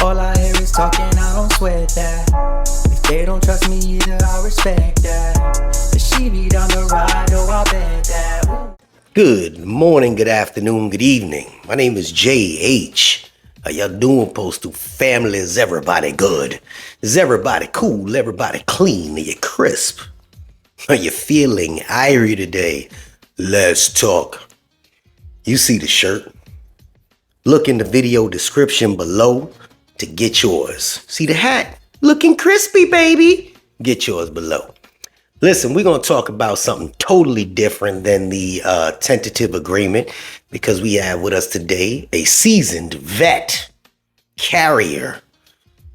All I hear is talking, I don't sweat that. If they don't trust me either, I respect that. But she be down the ride, oh, I bet that. Ooh. Good morning, good afternoon, good evening. My name is JH. How y'all doing, Postal family? Is everybody good? Is everybody cool? Everybody clean? Are you crisp? Are you feeling irie today? Let's talk. You see the shirt? Look in the video description below to get yours. See the hat? Looking crispy, baby. Get yours below. Listen, we're going to talk about something totally different than the tentative agreement, because we have with us today a seasoned vet carrier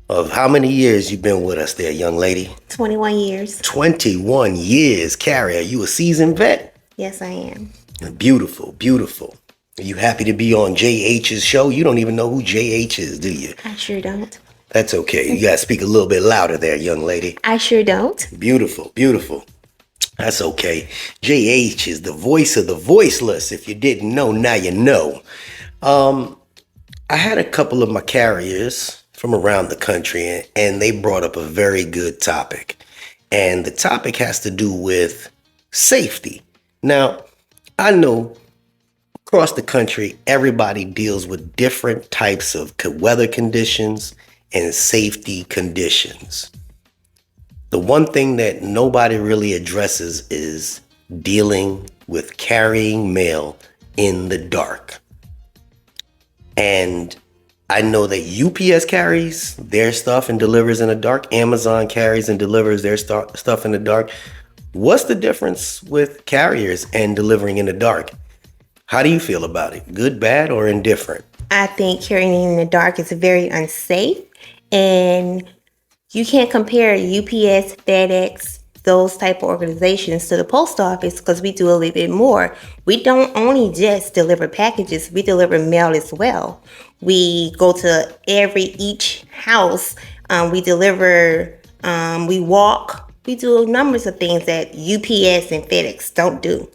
of how many years you've been with us there, young lady? 21 years. 21 years carrier. You a seasoned vet? Yes, I am. Beautiful, beautiful. Are you happy to be on JH's show? You don't even know who JH is, do you? I sure don't. That's okay. You got to speak a little bit louder there, young lady. I sure don't. Beautiful, beautiful. That's okay. JH is the voice of the voiceless. If you didn't know, now you know. I had a couple of my carriers from around the country, and they brought up a very good topic. And the topic has to do with safety. Now, I know across the country, everybody deals with different types of weather conditions and safety conditions. The one thing that nobody really addresses is dealing with carrying mail in the dark. And I know that UPS carries their stuff and delivers in the dark. Amazon carries and delivers their stuff in the dark. What's the difference with carriers and delivering in the dark? How do you feel about it? Good, bad, or indifferent? I think carrying in the dark is very unsafe, and you can't compare UPS, FedEx, those type of organizations to the post office, because we do a little bit more. We don't only just deliver packages, we deliver mail as well. We go to each house, we deliver, we walk, we do numbers of things that UPS and FedEx don't do.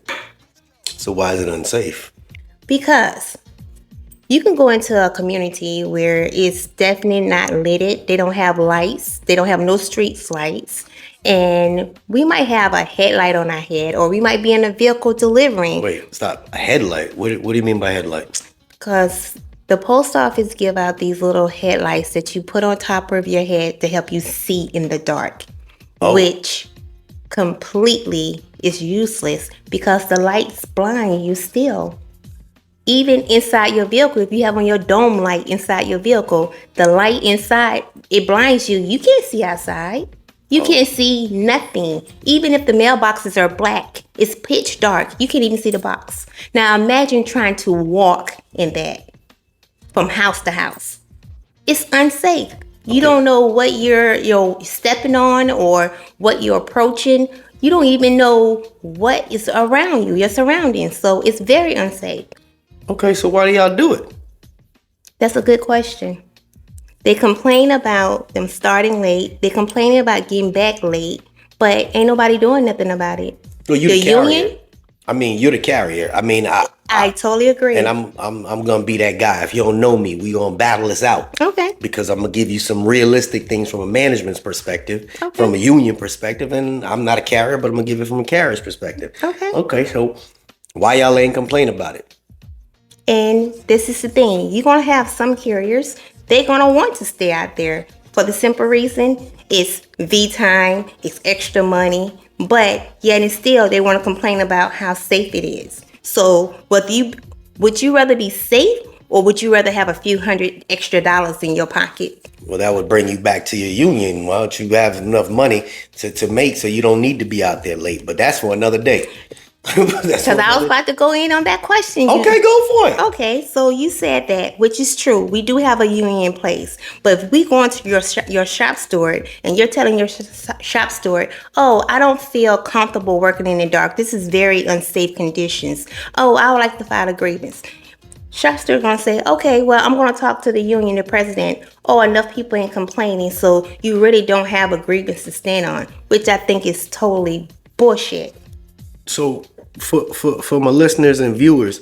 So why is it unsafe? Because you can go into a community where it's definitely not lit. They don't have lights. They don't have no street lights. And we might have a headlight on our head, or we might be in a vehicle delivering. Wait, stop. A headlight? What do you mean by headlight? Because the post office give out these little headlights that you put on top of your head to help you see in the dark, which completely is useless because the lights blind you still. Even inside your vehicle, if you have on your dome light inside your vehicle, the light inside, it blinds you. You can't see outside. You can't see nothing. Even if the mailboxes are black, it's pitch dark. You can't even see the box. Now imagine trying to walk in that from house to house. It's unsafe. You don't know what you're stepping on or what you're approaching. You don't even know what is around you, your surroundings. So it's very unsafe. Okay, so why do y'all do it? That's a good question. They complain about them starting late. They complain about getting back late, but ain't nobody doing nothing about it. Well, you the union? I mean, you're the carrier. I mean, I totally agree. And I'm gonna be that guy. If you don't know me, we gonna battle this out. Okay. Because I'm gonna give you some realistic things from a management's perspective, from a union perspective, and I'm not a carrier, but I'm gonna give it from a carrier's perspective. Okay. Okay, so why y'all ain't complain about it? And this is the thing. You're going to have some carriers, they're going to want to stay out there for the simple reason it's V time, it's extra money, but yet and still they want to complain about how safe it is. So would you rather be safe, or would you rather have a few $100 extra in your pocket? Well, that would bring you back to your union. Why don't you have enough money to make so you don't need to be out there late? But that's for another day. Because I was about to go in on that question. Okay, go for it. Okay, so you said that, which is true. We do have a union in place. But if we go into your shop steward and you're telling your shop steward, oh, I don't feel comfortable working in the dark. This is very unsafe conditions. Oh, I would like to file a grievance. Shop steward going to say, okay, well, I'm going to talk to the union, the president. Oh, enough people ain't complaining, so you really don't have a grievance to stand on, which I think is totally bullshit. So for my listeners and viewers,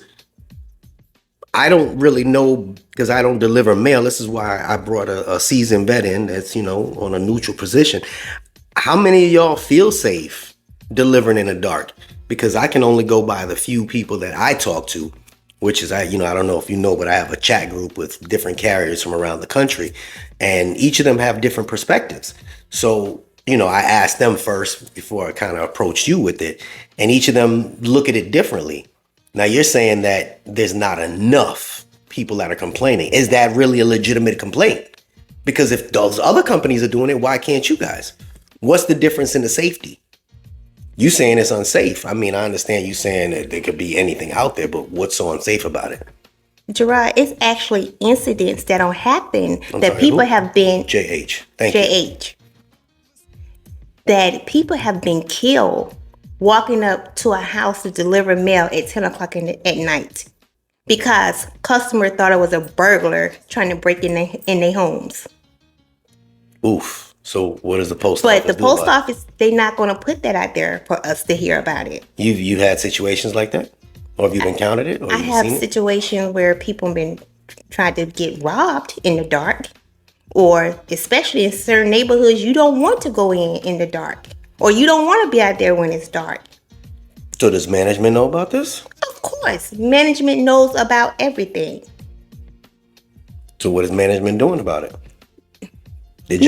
I don't really know because I don't deliver mail. This is why I brought a seasoned vet in that's, on a neutral position. How many of y'all feel safe delivering in the dark? Because I can only go by the few people that I talk to, which is, I don't know if you know, but I have a chat group with different carriers from around the country, and each of them have different perspectives. So, I asked them first before I kind of approached you with it, and each of them look at it differently. Now, you're saying that there's not enough people that are complaining. Is that really a legitimate complaint? Because if those other companies are doing it, why can't you guys? What's the difference in the safety? You saying it's unsafe. I mean, I understand you saying that there could be anything out there, but what's so unsafe about it? Gerard, it's actually incidents that don't happen that people have been... JH. Thank you. JH. That people have been killed walking up to a house to deliver mail at 10 o'clock at night because customer thought it was a burglar trying to break in their homes. Oof. So what does the post office do? But the post office, they're not going to put that out there for us to hear about it. You've had situations like that? Or have you encountered it? Or I have situations where people have been trying to get robbed in the dark, or especially in certain neighborhoods, you don't want to go in the dark, or you don't want to be out there when it's dark. So does management know about this? Of course. Management knows about everything. So what is management doing about it? The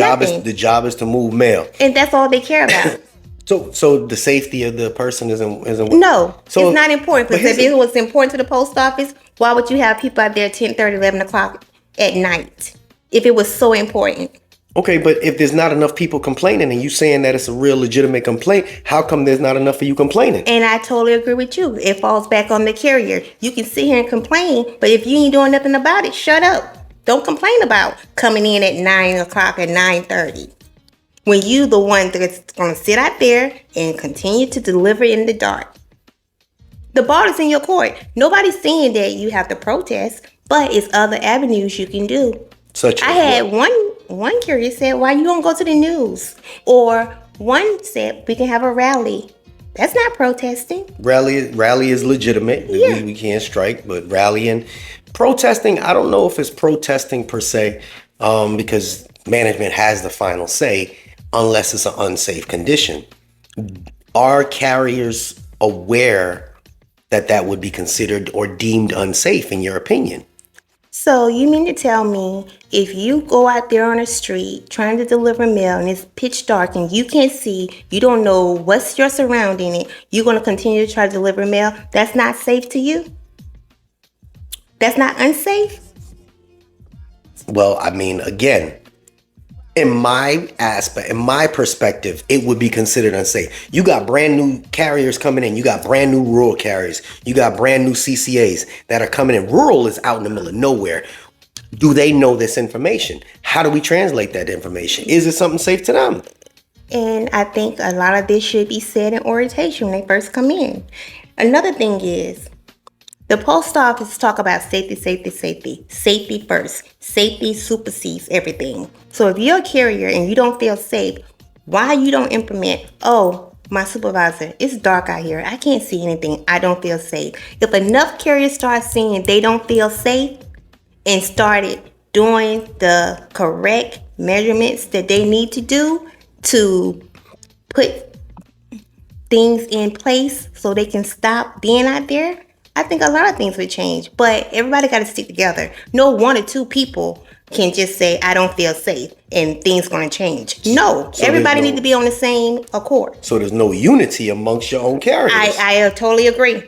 job is to move mail. And that's all they care about. So the safety of the person isn't No, so, it's not important. Because if it was important to the post office, why would you have people out there 10:30, 11 o'clock at night? If it was so important. Okay, but if there's not enough people complaining and you saying that it's a real legitimate complaint, how come there's not enough of you complaining? And I totally agree with you. It falls back on the carrier. You can sit here and complain, but if you ain't doing nothing about it, shut up. Don't complain about coming in at 9 o'clock at 9:30. When you the one that's going to sit out there and continue to deliver in the dark. The ball is in your court. Nobody's saying that you have to protest, but it's other avenues you can do. Such I had one carrier said, why you don't go to the news? Or one said, we can have a rally. That's not protesting. Rally is legitimate. Yeah. We can't strike, but rallying. Protesting, I don't know if it's protesting per se, because management has the final say unless it's an unsafe condition. Are carriers aware that would be considered or deemed unsafe in your opinion? So you mean to tell me if you go out there on the street trying to deliver mail and it's pitch dark and you can't see, you don't know what's your surrounding it, you're going to continue to try to deliver mail, that's not safe to you? That's not unsafe? Well, I mean, again, in my perspective, it would be considered unsafe. You got brand new carriers coming in. You got brand new rural carriers. You got brand new CCAs that are coming in. Rural is out in the middle of nowhere. Do they know this information? How do we translate that information? Is it something safe to them? And I think a lot of this should be said in orientation when they first come in. Another thing is, the post office talk about safety. Safety first. Safety supersedes everything. So if you're a carrier and you don't feel safe, why you don't implement, oh, my supervisor, it's dark out here. I can't see anything. I don't feel safe. If enough carriers start saying they don't feel safe and started doing the correct measurements that they need to do to put things in place so they can stop being out there, I think a lot of things would change, but everybody got to stick together. No one or two people can just say, I don't feel safe and things going to change. No, so everybody need to be on the same accord. So there's no unity amongst your own carriers. I totally agree.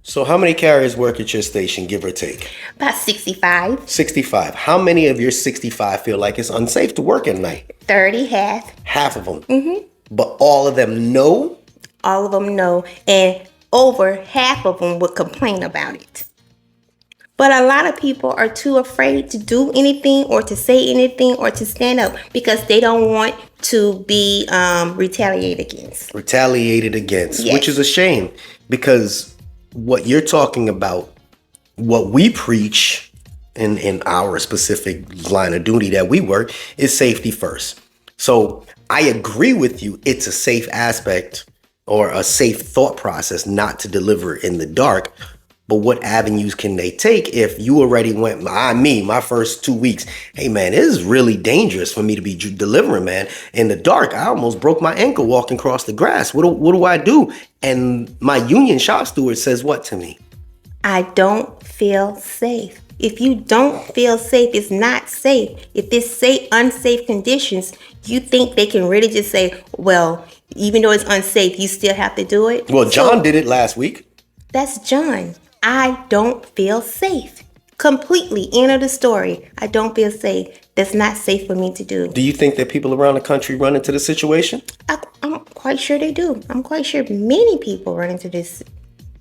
So how many carriers work at your station, give or take? About 65. 65. How many of your 65 feel like it's unsafe to work at night? 30, half. Half of them? Mm-hmm. But all of them know? All of them know. And over half of them would complain about it. But a lot of people are too afraid to do anything or to say anything or to stand up because they don't want to be retaliated against. Yes. Which is a shame, because what you're talking about, what we preach in our specific line of duty that we work, is safety first. So I agree with you. It's a safe aspect or a safe thought process not to deliver in the dark. But what avenues can they take if you already went, my first 2 weeks, hey man, it is really dangerous for me to be delivering, man. In the dark, I almost broke my ankle walking across the grass. What do I do? And my union shop steward says what to me? I don't feel safe. If you don't feel safe, it's not safe. If it's unsafe conditions, you think they can really just say, well, even though it's unsafe, you still have to do it? Well, John did it last week. That's John. I don't feel safe. Completely. End of the story. I don't feel safe. That's not safe for me to do. Do you think that people around the country run into the situation? I'm quite sure they do. I'm quite sure many people run into this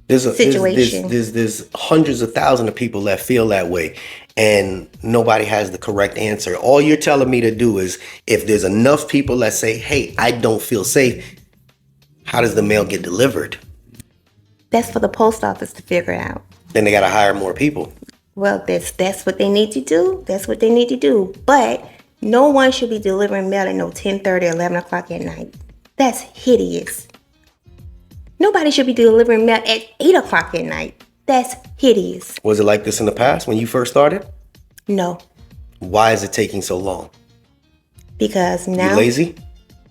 situation. There's hundreds of thousands of people that feel that way, and nobody has the correct answer. All you're telling me to do is, if there's enough people that say, hey, I don't feel safe, how does the mail get delivered? That's for the post office to figure out. Then they got to hire more people. Well, that's what they need to do. That's what they need to do. But no one should be delivering mail at 10:30, 11 o'clock at night. That's hideous. Nobody should be delivering mail at 8 o'clock at night. That's hideous. Was it like this in the past when you first started? No. Why is it taking so long? Because now... You lazy?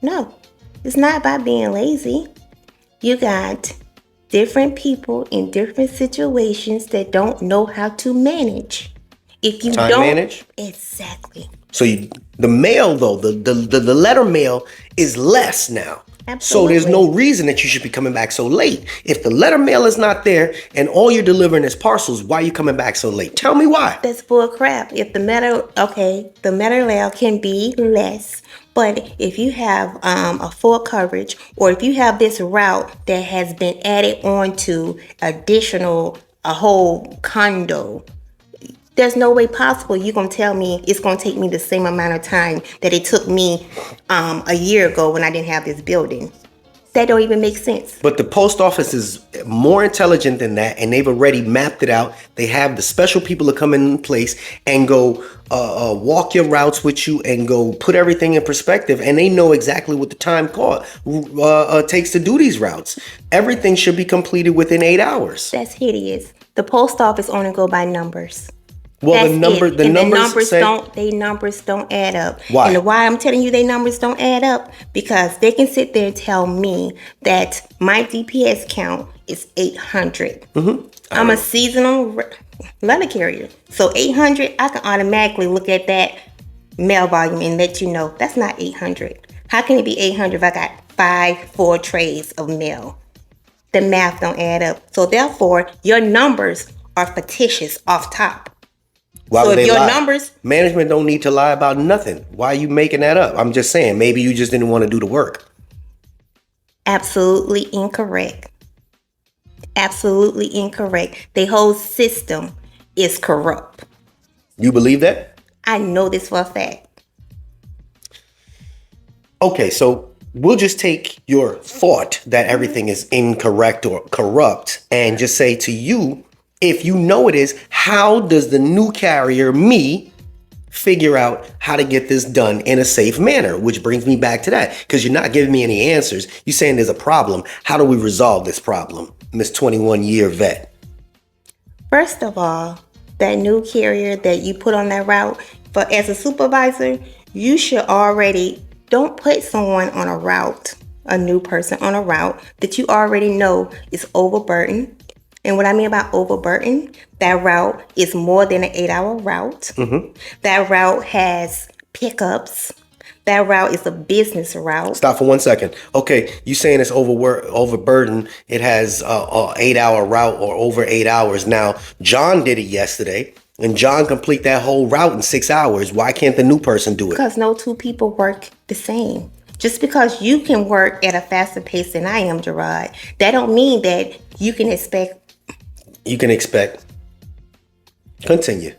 No. It's not about being lazy. You got different people in different situations that don't know how to manage. If you Time don't manage? Exactly. So the mail, though, the letter mail is less now. Absolutely. So there's no reason that you should be coming back so late. If the letter mail is not there and all you're delivering is parcels, why are you coming back so late? Tell me why. That's bull crap. If the letter mail can be less, but if you have a full coverage, or if you have this route that has been added on to a whole condo, there's no way possible you're going to tell me it's going to take me the same amount of time that it took me a year ago when I didn't have this building. That don't even make sense. But the post office is more intelligent than that, and they've already mapped it out. They have the special people that come in place and go walk your routes with you and go put everything in perspective, and they know exactly what the time takes to do these routes. Everything should be completed within 8 hours. That's hideous. The post office only go by numbers. Well, That's the numbers don't add up. Why? And why I'm telling you they numbers don't add up, because they can sit there and tell me that my DPS count is 800. I'm a seasonal letter carrier. So 800, I can automatically look at that mail volume and let you know that's not 800. How can it be 800 if I got 4 trays of mail? The math don't add up. So therefore, your numbers are fictitious off top. Why so would if they your lie? numbers... Management don't need to lie about nothing. Why are you making that up? I'm just saying, maybe you just didn't want to do the work. Absolutely incorrect. Absolutely incorrect. The whole system is corrupt. You believe that? I know this for a fact. Okay, so we'll just take your thought that everything is incorrect or corrupt and just say to you, if you know it is, how does the new carrier, me, figure out how to get this done in a safe manner? Which brings me back to that, because you're not giving me any answers. You're saying there's a problem. How do we resolve this problem, Miss 21-year vet? First of all, that new carrier that you put on that route, as a supervisor, you should already, don't put someone on a route, a new person on a route that you already know is overburdened. And what I mean about overburden, that route is more than an 8-hour route. That route has pickups. That route is a business route. Stop for 1 second. Okay, you saying it's overburdened. It has a 8-hour route or over 8 hours. Now, John did it yesterday, and John complete that whole route in 6 hours. Why can't the new person do it? Because no two people work the same. Just because you can work at a faster pace than I am, Gerard, that don't mean that you can expect. Continue.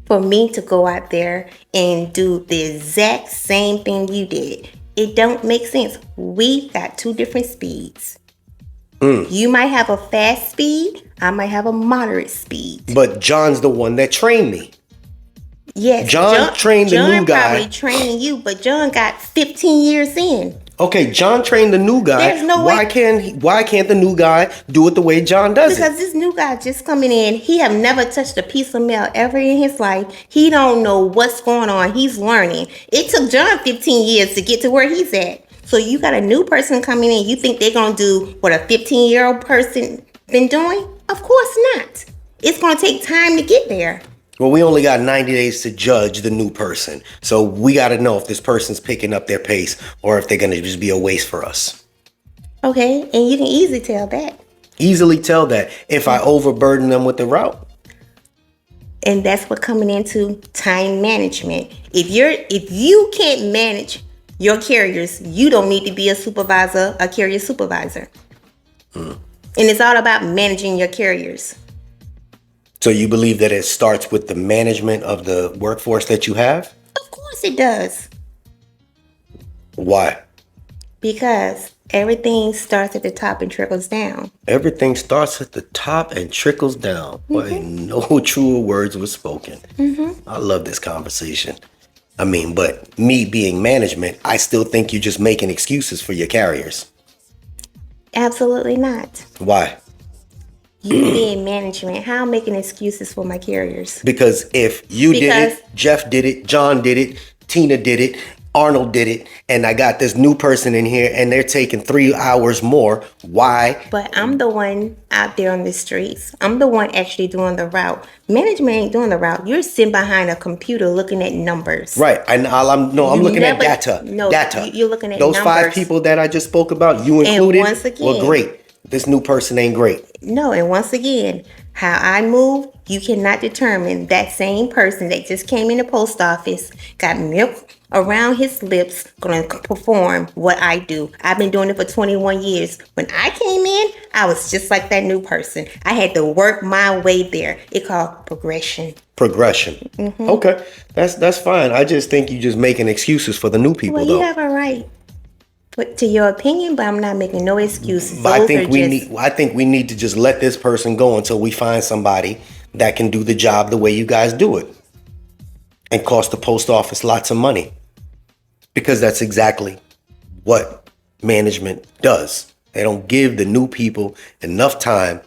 For me to go out there and do the exact same thing you did. It don't make sense. We got 2 different speeds. You might have a fast speed. I might have a moderate speed. But John's the one that trained me. Yes. John trained the new guy. John probably trained you, but John got 15 years in. Okay, John trained the new guy. There's no why way. can't the new guy do it the way John does Because it? this new guy just coming in, he have never touched a piece of mail ever in his life. He don't know what's going on. He's learning. It took John 15 years to get to where he's at. So you got a new person coming in. You think they're going to do what a 15-year-old person been doing? Of course not. It's going to take time to get there. Well, we only got 90 days to judge the new person. So we got to know if this person's picking up their pace or if they're going to just be a waste for us. Okay, and you can easily tell that. Easily tell that if I overburden them with the route. And that's what coming into time management. If you can't manage your carriers, you don't need to be a supervisor, a carrier supervisor. And it's all about managing your carriers. So you believe that it starts with the management of the workforce that you have? Of course it does. Why? Because everything starts at the top and trickles down. Everything starts at the top and trickles down. Boy, no truer words were spoken. I love this conversation. I mean, but me being management, I still think you're just making excuses for your carriers. Absolutely not. Why? You being management, how I'm making excuses for my carriers? Because if you did it, Jeff did it, John did it, Tina did it, Arnold did it, and I got this new person in here and they're taking 3 hours more. Why? But I'm the one out there on the streets. I'm the one actually doing the route. Management ain't doing the route. You're sitting behind a computer looking at numbers. Right. And I'm looking at data. No, data. You're looking at those numbers. 5 people that I just spoke about, you included, once again, were great. This new person ain't great. No, and once again, how I move, you cannot determine that same person that just came in the post office, got milk around his lips, going to perform what I do. I've been doing it for 21 years. When I came in, I was just like that new person. I had to work my way there. It's called progression. Progression. Okay, that's fine. I just think you're just making excuses for the new people, Well, though. you have a right to your opinion, but I'm not making no excuses. But I think we need to just let this person go until we find somebody that can do the job the way you guys do it and cost the post office lots of money, because that's exactly what management does. They don't give the new people enough time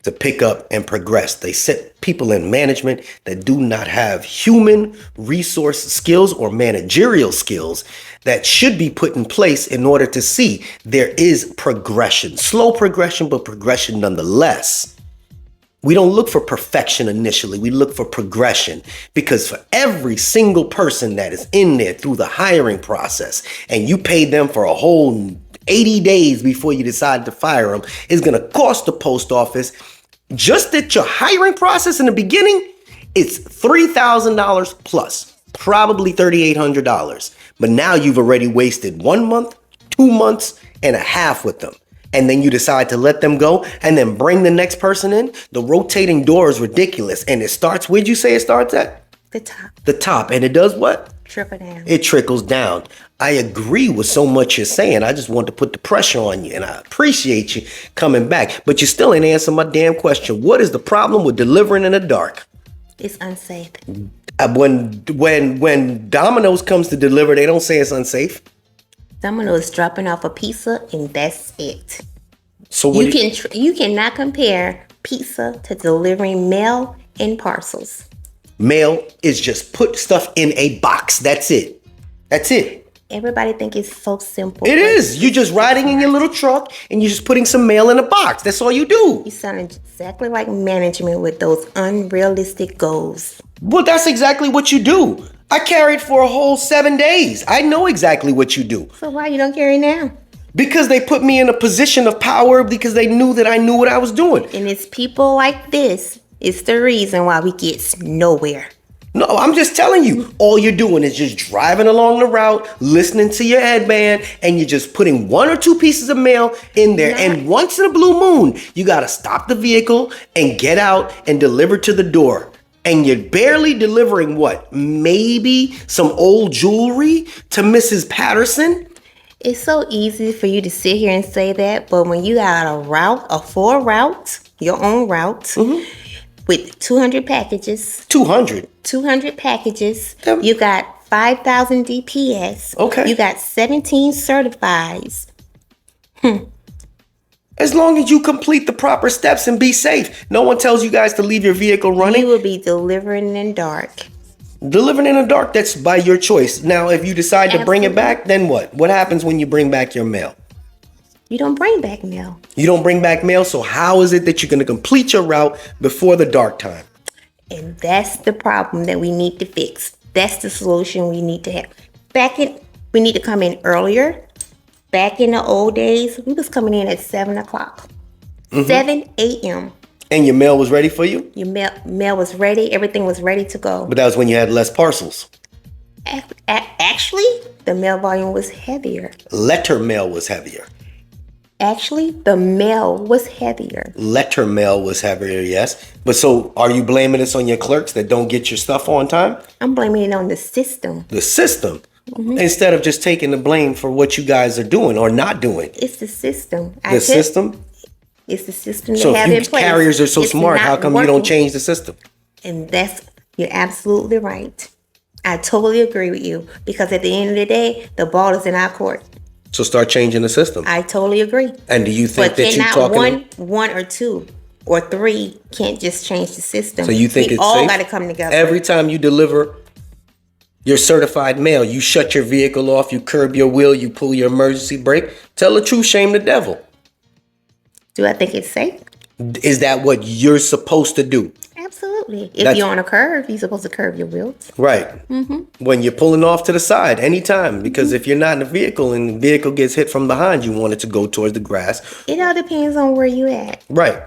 to pick up and progress. They set people in management that do not have human resource skills or managerial skills that should be put in place in order to see there is progression. Slow progression, but progression nonetheless. We don't look for perfection initially. We look for progression, because for every single person that is in there through the hiring process, and you pay them for a whole 80 days before you decide to fire them, is going to cost the post office, just that your hiring process in the beginning, it's $3,000 plus, probably $3,800. But now you've already wasted 1 month, 2 months and a half with them. And then you decide to let them go and then bring the next person in. The rotating door is ridiculous. And it starts, where'd you say it starts at? The top. The top. And it does what? Trickle down. It trickles down. I agree with so much you're saying. I just want to put the pressure on you, and I appreciate you coming back. But you still ain't answering my damn question. What is the problem with delivering in the dark? It's unsafe. When Domino's comes to deliver, they don't say it's unsafe. Domino's dropping off a pizza and that's it. So You cannot compare pizza to delivering mail and parcels. Mail is just put stuff in a box. That's it. That's it. Everybody think it's so simple. It is. You're just riding in your little truck and you're just putting some mail in a box. That's all you do. You sound exactly like management with those unrealistic goals. Well, that's exactly what you do. I carried for a whole 7 days. I know exactly what you do. So why you don't carry now? Because they put me in a position of power, because they knew that I knew what I was doing. And it's people like this, it's the reason why we get nowhere. No, I'm just telling you, all you're doing is just driving along the route, listening to your headband, and you're just putting 1 or 2 pieces of mail in there. And once in a blue moon, you got to stop the vehicle and get out and deliver to the door. And you're barely delivering what? Maybe some old jewelry to Mrs. Patterson? It's so easy for you to sit here and say that, but when you got a full route, your own route, with 200 packages. 200 200 packages. Yep. You got 5,000 DPS. Okay. You got 17 certifies. As long as you complete the proper steps and be safe. No one tells you guys to leave your vehicle running. You will be delivering in dark. Delivering in the dark, that's by your choice. Now, if you decide to bring it back, then what? What happens when you bring back your mail? You don't bring back mail. You don't bring back mail, so how is it that you're going to complete your route before the dark time? And that's the problem that we need to fix. That's the solution we need to have. We need to come in earlier. Back in the old days, we was coming in at 7 o'clock. 7 a.m. And your mail was ready for you? Your mail was ready. Everything was ready to go. But that was when you had less parcels. Actually, the mail volume was heavier. Letter mail was heavier. Actually, the mail was heavier. Letter mail was heavier, yes. But so are you blaming this on your clerks that don't get your stuff on time? I'm blaming it on the system. The system. Instead of just taking the blame for what you guys are doing or not doing. It's the system. The system? It's the system So they have if in you place. carriers are so It's smart, how not come you don't working. change the system? And you're absolutely right. I totally agree with you, because at the end of the day, the ball is in our court. So start changing the system. I totally agree. And do you think But that you're cannot talking? one or two or three can't just change the system. So you think we it's all safe? got to come together. Every time you deliver your certified mail, you shut your vehicle off, you curb your wheel, you pull your emergency brake. Tell the truth, shame the devil. Do I think it's safe? Is that what you're supposed to do? Absolutely. If you're on a curve, you're supposed to curve your wheels. Right. When you're pulling off to the side, anytime. Because if you're not in the vehicle and the vehicle gets hit from behind, you want it to go towards the grass. It all depends on where you at. Right.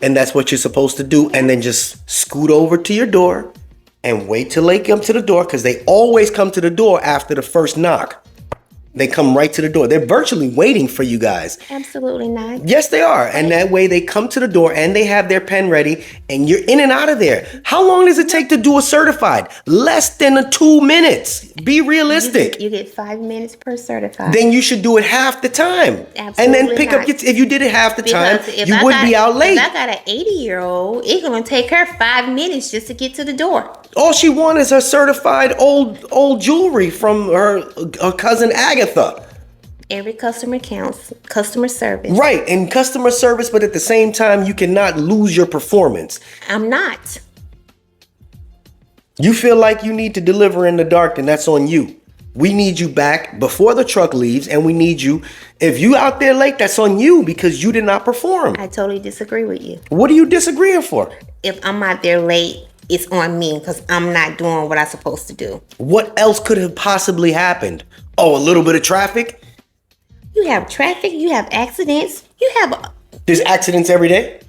And that's what you're supposed to do. And then just scoot over to your door and wait till they come to the door, because they always come to the door after the first knock. They come right to the door. They're virtually waiting for you guys. Absolutely not. Yes, they are. And that way they come to the door and they have their pen ready and you're in and out of there. How long does it take to do a certified? Less than 2 minutes. Be realistic. You get 5 minutes per certified. Then you should do it half the time. Absolutely and then pick not. up if you did it half the time, Because if you I wouldn't be out late. If I got an 80-year-old, it's going to take her 5 minutes just to get to the door. All she wants is her certified old jewelry from her cousin Agatha. Every customer counts. Customer service. Right, and customer service, but at the same time, you cannot lose your performance. I'm not. You feel like you need to deliver in the dark, then that's on you. We need you back before the truck leaves, and we need you. If you out there late, that's on you because you did not perform. I totally disagree with you. What are you disagreeing for? If I'm out there late, it's on me because I'm not doing what I'm supposed to do. What else could have possibly happened? Oh, a little bit of traffic? You have traffic, you have accidents, you have... There's accidents every day?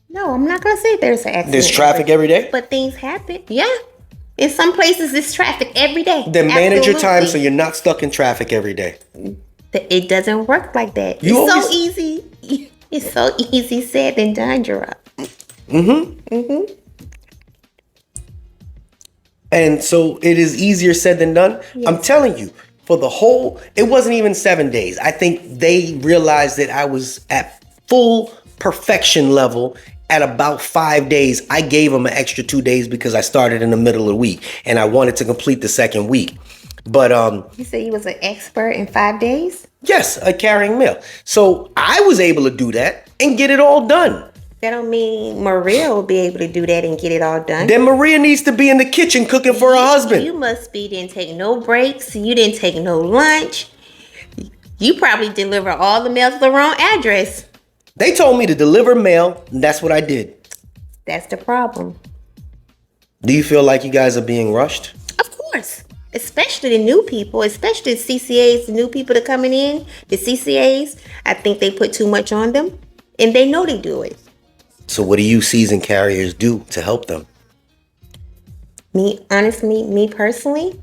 No, I'm not going to say there's an accident. There's traffic every day? But things happen. Yeah. In some places, it's traffic every day. Then manage your time so Absolutely. you're not stuck in traffic every day. It doesn't work like that. You It's always- so easy. It's so easy said than done, Gerard. And so it is easier said than done. Yes. I'm telling you, for the whole, it wasn't even 7 days. I think they realized that I was at full perfection level at about 5 days. I gave them an extra 2 days because I started in the middle of the week and I wanted to complete the second week. But You said you was an expert in 5 days? yes, carrying mail. So I was able to do that and get it all done. That don't mean Maria will be able to do that and get it all done. Then Maria needs to be in the kitchen cooking for her husband. You must be didn't take no breaks. You didn't take no lunch. You probably deliver all the mail to the wrong address. They told me to deliver mail, and that's what I did. That's the problem. Do you feel like you guys are being rushed? Of course. Especially the new people, especially the CCAs, the new people that are coming in, the CCAs, I think they put too much on them. And they know they do it. So what do you seasoned carriers do to help them? Me personally,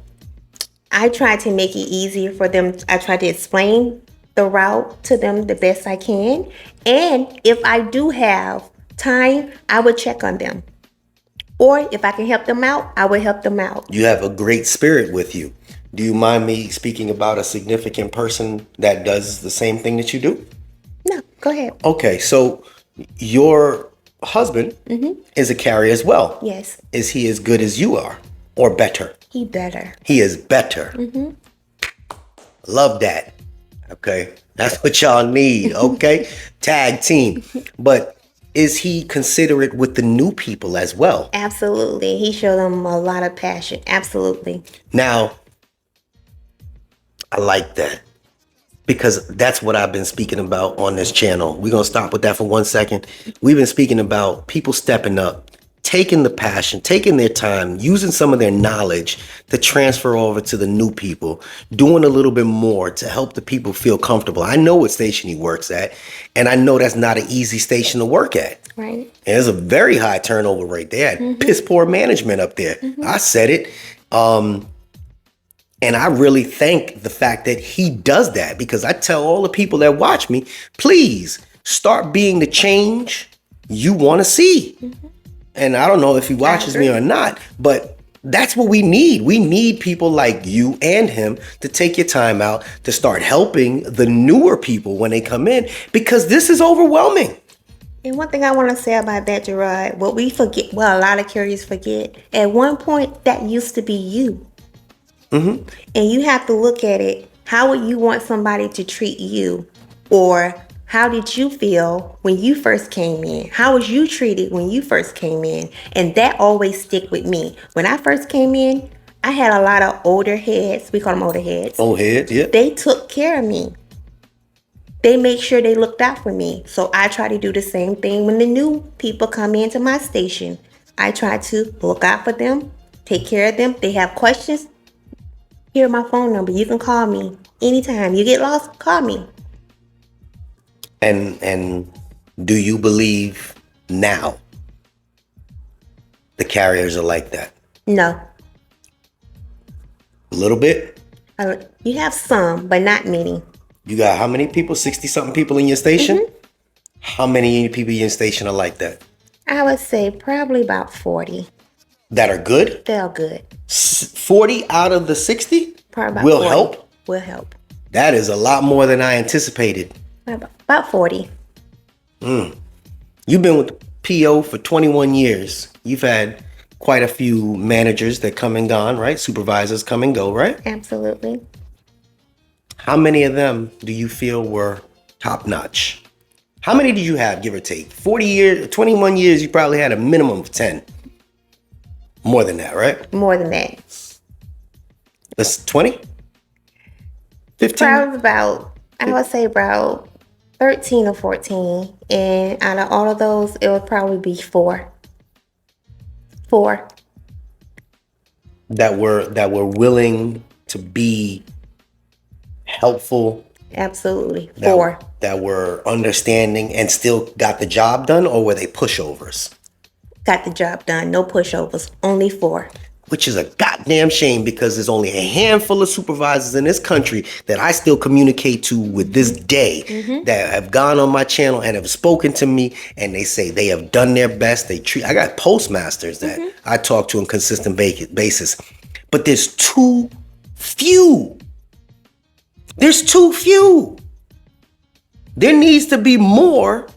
I try to make it easier for them. I try to explain the route to them the best I can. And if I do have time, I would check on them. Or if I can help them out, I will help them out. You have a great spirit with you. Do you mind me speaking about a significant person that does the same thing that you do? No, go ahead. Okay, so your husband is a carrier as well. Yes. Is he as good as you are or better? He better. He is better. Love that. Okay. That's what y'all need. Okay. Tag team. But is he considerate with the new people as well? Absolutely. He showed them a lot of passion. Absolutely. Now, I like that because that's what I've been speaking about on this channel. We're going to stop with that for 1 second. We've been speaking about people stepping up, taking the passion, taking their time, using some of their knowledge to transfer over to the new people, doing a little bit more to help the people feel comfortable. I know what station he works at, and I know that's not an easy station to work at. Right. And there's a very high turnover rate. They had piss poor management up there. I said it. And I really thank the fact that he does that, because I tell all the people that watch me, please start being the change you want to see. And I don't know if he watches me or not, but that's what we need. We need people like you and him to take your time out to start helping the newer people when they come in, because this is overwhelming. And one thing I want to say about that, Gerard, what we forget, well, a lot of carriers forget, at one point that used to be you. And you have to look at it. How would you want somebody to treat you? Or how did you feel when you first came in? How was you treated when you first came in? And that always stick with me. When I first came in, I had a lot of older heads. We call them older heads. Old head, yeah. They took care of me. They made sure they looked out for me. So I try to do the same thing when the new people come into my station. I try to look out for them, take care of them. They have questions. Here's my phone number. You can call me anytime. You get lost, call me. And do you believe now the carriers are like that? No. A little bit? You have some, but not many. You got how many people? 60-something people in your station? How many people in your station are like that? I would say probably about 40. That are good? They're good. 40 out of the 60 Probably about will 40. help? Will help. That is a lot more than I anticipated. About 40. You've been with the PO for 21 years. You've had quite a few managers that come and gone, right? Supervisors come and go, right? Absolutely. How many of them do you feel were top notch? How many did you have, give or take? 40 years, 21 years, you probably had a minimum of 10. More than that, right? More than that. That's 20? 15? Probably about, I would say about 13 or 14. And out of all of those, it would probably be 4. 4. That were willing to be helpful. Absolutely. 4. That were understanding and still got the job done, or were they pushovers? Got the job done. No pushovers. Only 4. Which is a goddamn shame, because there's only a handful of supervisors in this country that I still communicate to with this day that have gone on my channel and have spoken to me, and they say they have done their best. I got postmasters that I talk to on a consistent basis, but there's too few. There's too few. There needs to be more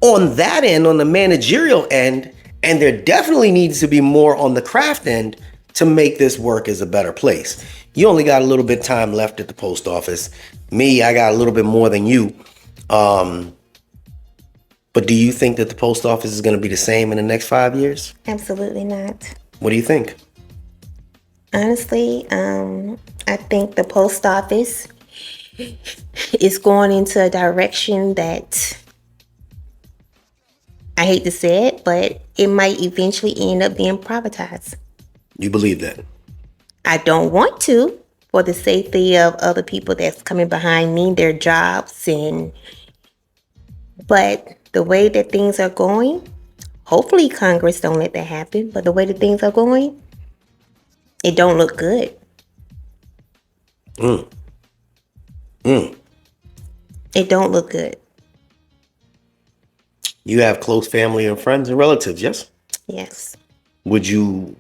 on that end, on the managerial end, and there definitely needs to be more on the craft end to make this work as a better place. You only got a little bit of time left at the post office. Me, I got a little bit more than you. But do you think that the post office is going to be the same in the next 5 years? Absolutely not. What do you think? Honestly, I think the post office is going into a direction that, I hate to say it, but it might eventually end up being privatized. You believe that? I don't want to, for the safety of other people that's coming behind me, their jobs, but the way that things are going, hopefully Congress don't let that happen, but the way that things are going, it don't look good. It don't look good. You have close family and friends and relatives, yes? Yes. Would you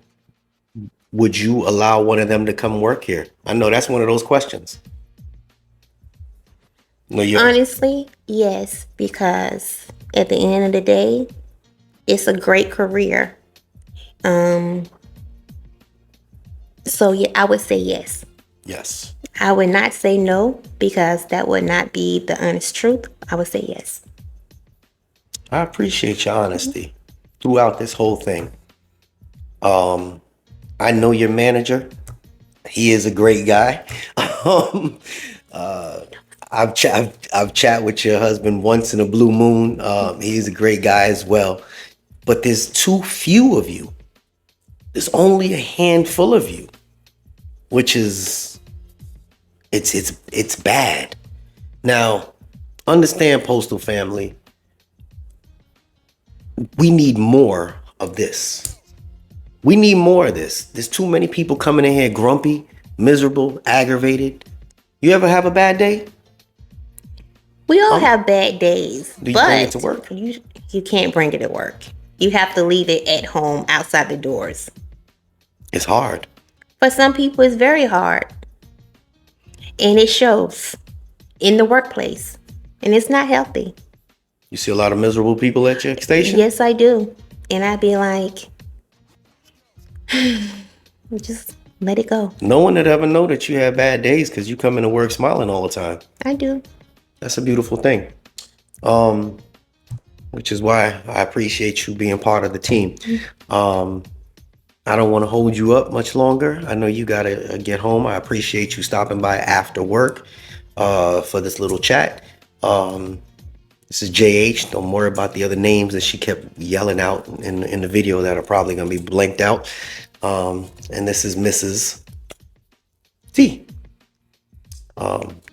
allow one of them to come work here? I know that's one of those questions. No, Honestly, yes, because at the end of the day, it's a great career. So yeah, I would say yes. Yes. I would not say no because that would not be the honest truth. I would say yes. I appreciate your honesty throughout this whole thing. I know your manager. He is a great guy. I've chat with your husband once in a blue moon. He's a great guy as well. But there's too few of you. There's only a handful of you, which is it's bad. Now, understand, Postal family. We need more of this. We need more of this. There's too many people coming in here grumpy, miserable, aggravated. You ever have a bad day? We all have bad days, Do you but bring it to work? you can't bring it to work. You have to leave it at home outside the doors. It's hard. For some people, it's very hard. And it shows in the workplace. And it's not healthy. You see a lot of miserable people at your station? Yes, I do. And I'd be like, just let it go. No one would ever know that you have bad days because you come into work smiling all the time. I do. That's a beautiful thing. Which is why I appreciate you being part of the team. I don't want to hold you up much longer. I know you got to get home. I appreciate you stopping by after work for this little chat. This is JH. Don't worry about the other names that she kept yelling out in the video that are probably going to be blanked out. And this is Mrs. T.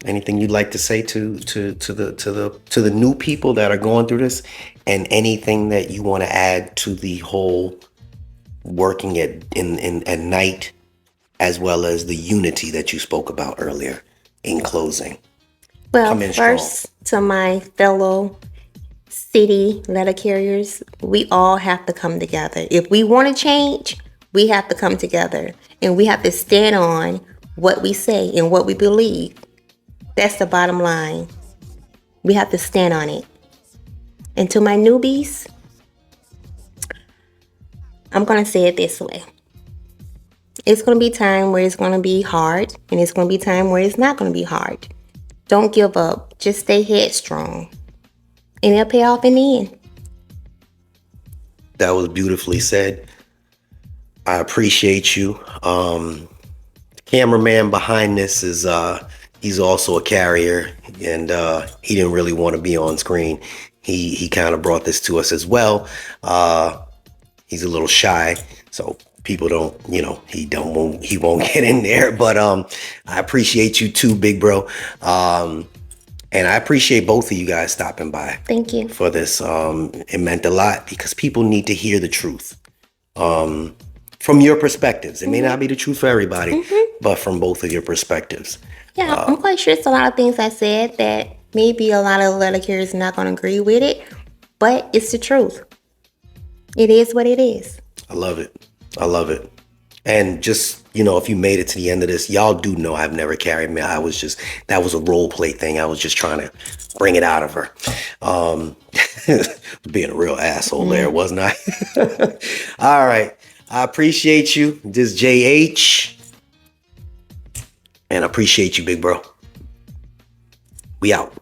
Anything you'd like to say to the new people that are going through this, and anything that you want to add to the whole working at night, as well as the unity that you spoke about earlier in closing? Well, first, to my fellow city letter carriers, we all have to come together. If we want to change, we have to come together, and we have to stand on what we say and what we believe. That's the bottom line. We have to stand on it. And to my newbies, I'm going to say it this way. It's going to be time where it's going to be hard, and it's going to be time where it's not going to be hard. Don't give up. Just stay headstrong, and it'll pay off in the end. That was beautifully said. I appreciate you. The cameraman behind this is he's also a carrier, and he didn't really want to be on screen. He kind of brought this to us as well. He's a little shy, so people don't, he won't get in there. But I appreciate you too, big bro. And I appreciate both of you guys stopping by. Thank you for this. It meant a lot because people need to hear the truth. From your perspectives. It may not be the truth for everybody, but from both of your perspectives. Yeah, I'm quite sure it's a lot of things I said that maybe a lot of letter carriers are not going to agree with it, but it's the truth. It is what it is. I love it. I love it. And just, if you made it to the end of this, y'all do know I've never carried me. That was a role play thing. I was just trying to bring it out of her. Being a real asshole there, wasn't I? All right. I appreciate you. This is JH. And I appreciate you, big bro. We out.